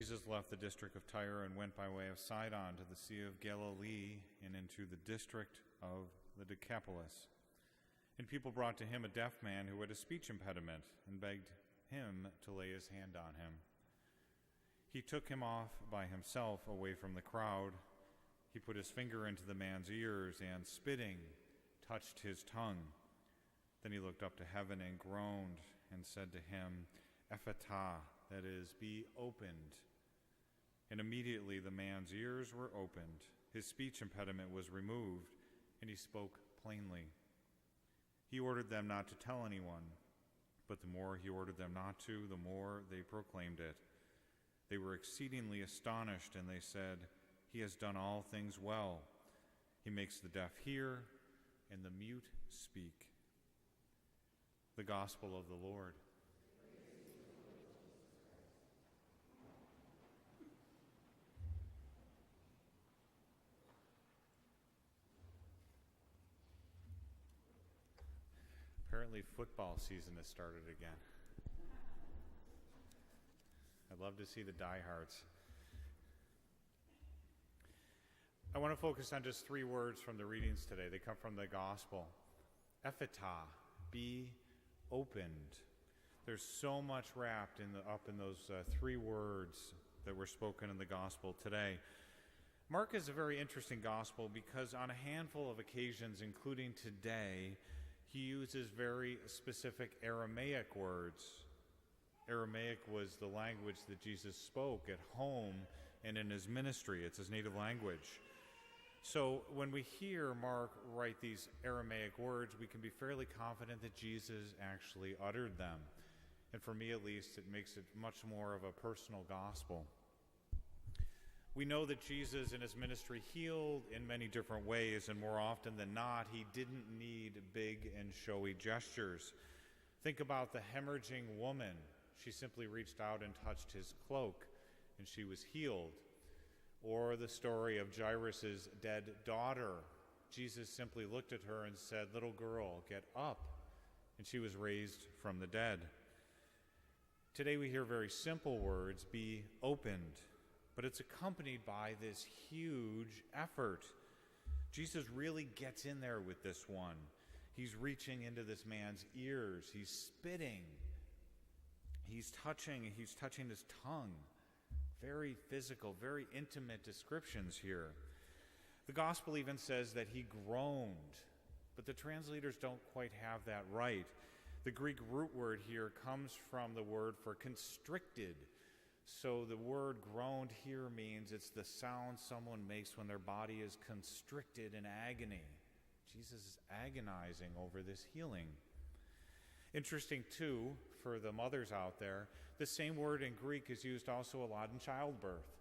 Jesus left the district of Tyre and went by way of Sidon to the Sea of Galilee and into the district of the Decapolis. And people brought to him a deaf man who had a speech impediment and begged him to lay his hand on him. He took him off by himself away from the crowd. He put his finger into the man's ears and, spitting, touched his tongue. Then he looked up to heaven and groaned and said to him, Ephphatha, that is, be opened. And immediately the man's ears were opened, his speech impediment was removed, and he spoke plainly. He ordered them not to tell anyone, but the more he ordered them not to, the more they proclaimed it. They were exceedingly astonished, and they said, He has done all things well. He makes the deaf hear, and the mute speak. The Gospel of the Lord. Apparently football season has started again. I'd love to see the diehards. I want to focus on just 3 words from the readings today. They come from the Gospel. Ephphatha, be opened. There's so much wrapped up in those 3 words that were spoken in the Gospel today. Mark is a very interesting Gospel because on a handful of occasions, including today, he uses very specific Aramaic words. Aramaic was the language that Jesus spoke at home and in his ministry. It's his native language. So when we hear Mark write these Aramaic words, we can be fairly confident that Jesus actually uttered them. And for me at least, it makes it much more of a personal gospel. We know that Jesus in his ministry healed in many different ways, and more often than not, he didn't need big and showy gestures. Think about the hemorrhaging woman. She simply reached out and touched his cloak, and she was healed. Or the story of Jairus' dead daughter. Jesus simply looked at her and said, "Little girl, get up," and she was raised from the dead. Today we hear very simple words, be opened. But it's accompanied by this huge effort. Jesus really gets in there with this one. He's reaching into this man's ears. He's spitting. He's touching his tongue. Very physical, very intimate descriptions here. The Gospel even says that he groaned, but the translators don't quite have that right. The Greek root word here comes from the word for constricted. So the word groaned here means it's the sound someone makes when their body is constricted in agony. Jesus is agonizing over this healing. Interesting, too, for the mothers out there, the same word in Greek is used also a lot in childbirth.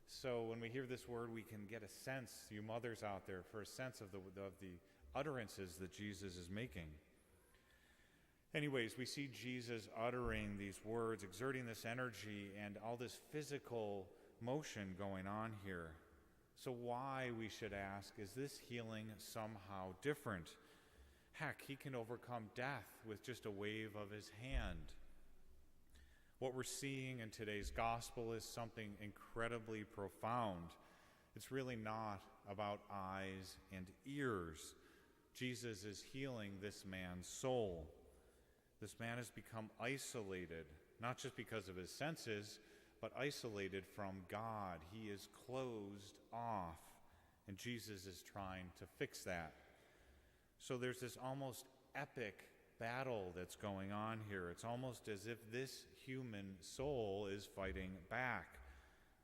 So when we hear this word, we can get a sense, you mothers out there, for a sense of the utterances that Jesus is making. Anyways, we see Jesus uttering these words, exerting this energy and all this physical motion going on here. So why, we should ask, is this healing somehow different? Heck, he can overcome death with just a wave of his hand. What we're seeing in today's gospel is something incredibly profound. It's really not about eyes and ears. Jesus is healing this man's soul. This man has become isolated, not just because of his senses, but isolated from God. He is closed off, and Jesus is trying to fix that. So there's this almost epic battle that's going on here. It's almost as if this human soul is fighting back,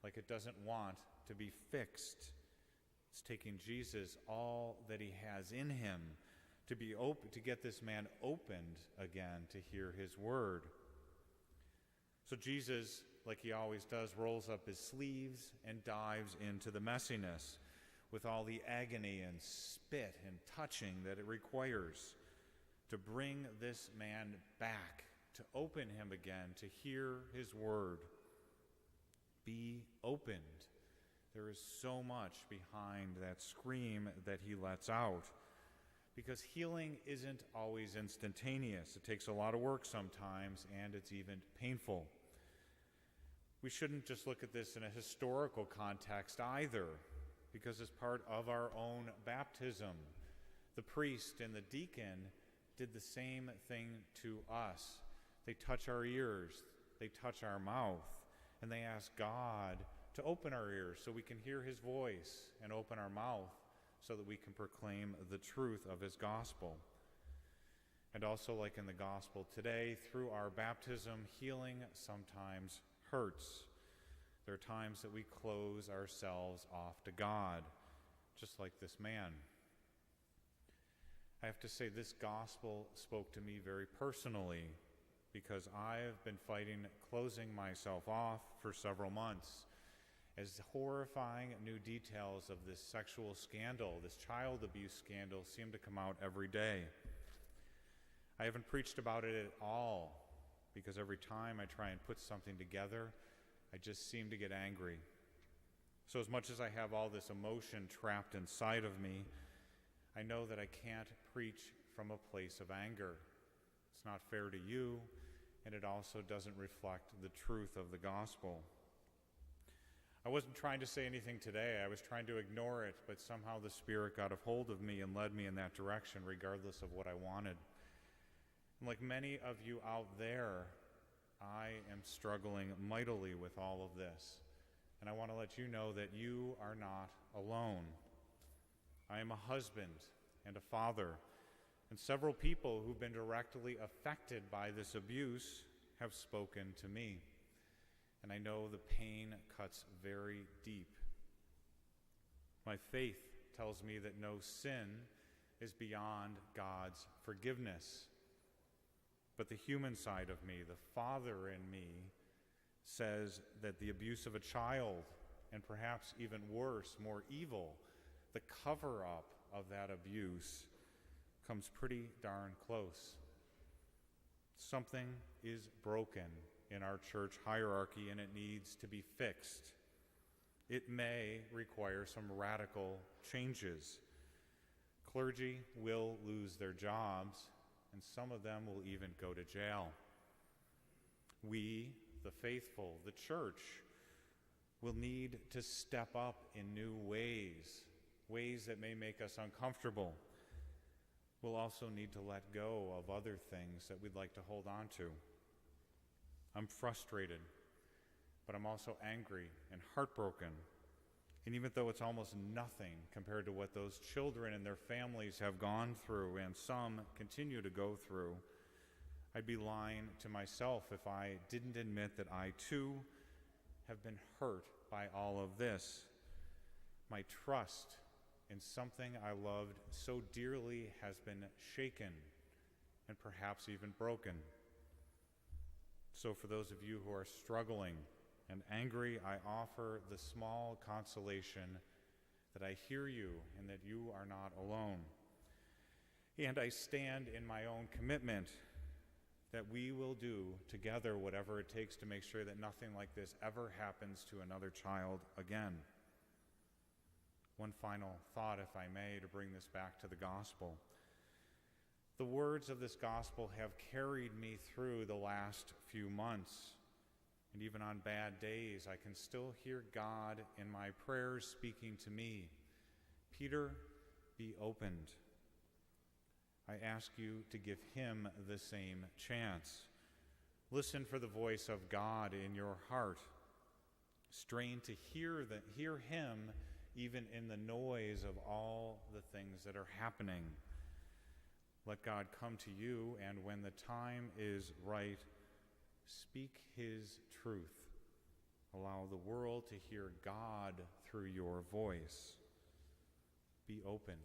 like it doesn't want to be fixed. It's taking Jesus, all that he has in him, to be open, to get this man opened again to hear his word. So Jesus, like he always does, rolls up his sleeves and dives into the messiness with all the agony and spit and touching that it requires to bring this man back, to open him again, to hear his word. Be opened. There is so much behind that scream that he lets out. Because healing isn't always instantaneous. It takes a lot of work sometimes, and it's even painful. We shouldn't just look at this in a historical context either, because as part of our own baptism, the priest and the deacon did the same thing to us. They touch our ears, they touch our mouth, and they ask God to open our ears so we can hear his voice, and open our mouth so that we can proclaim the truth of his gospel. And also, like in the gospel today, through our baptism, healing sometimes hurts. There are times that we close ourselves off to God, just like this man. I have to say, this gospel spoke to me very personally, because I have been fighting closing myself off for several months as horrifying new details of this sexual scandal, this child abuse scandal, seem to come out every day. I haven't preached about it at all, because every time I try and put something together, I just seem to get angry. So as much as I have all this emotion trapped inside of me, I know that I can't preach from a place of anger. It's not fair to you, and it also doesn't reflect the truth of the gospel. I wasn't trying to say anything today. I was trying to ignore it, but somehow the Spirit got a hold of me and led me in that direction, regardless of what I wanted. And like many of you out there, I am struggling mightily with all of this. And I want to let you know that you are not alone. I am a husband and a father, and several people who've been directly affected by this abuse have spoken to me. And I know the pain cuts very deep. My faith tells me that no sin is beyond God's forgiveness. But the human side of me, the father in me, says that the abuse of a child, and perhaps even worse, more evil, the cover-up of that abuse, comes pretty darn close. Something is broken in our church hierarchy, and it needs to be fixed. It may require some radical changes. Clergy will lose their jobs, and some of them will even go to jail. We, the faithful, the church, will need to step up in new ways that may make us uncomfortable. We'll also need to let go of other things that we'd like to hold on to. I'm frustrated, but I'm also angry and heartbroken. And even though it's almost nothing compared to what those children and their families have gone through, and some continue to go through, I'd be lying to myself if I didn't admit that I too have been hurt by all of this. My trust in something I loved so dearly has been shaken and perhaps even broken. So for those of you who are struggling and angry, I offer the small consolation that I hear you and that you are not alone. And I stand in my own commitment that we will do together whatever it takes to make sure that nothing like this ever happens to another child again. One final thought, if I may, to bring this back to the gospel. The words of this gospel have carried me through the last few months. And even on bad days, I can still hear God in my prayers speaking to me. Peter, be opened. I ask you to give him the same chance. Listen for the voice of God in your heart. Strain to hear him even in the noise of all the things that are happening. Let God come to you, and when the time is right, speak his truth. Allow the world to hear God through your voice. Be opened.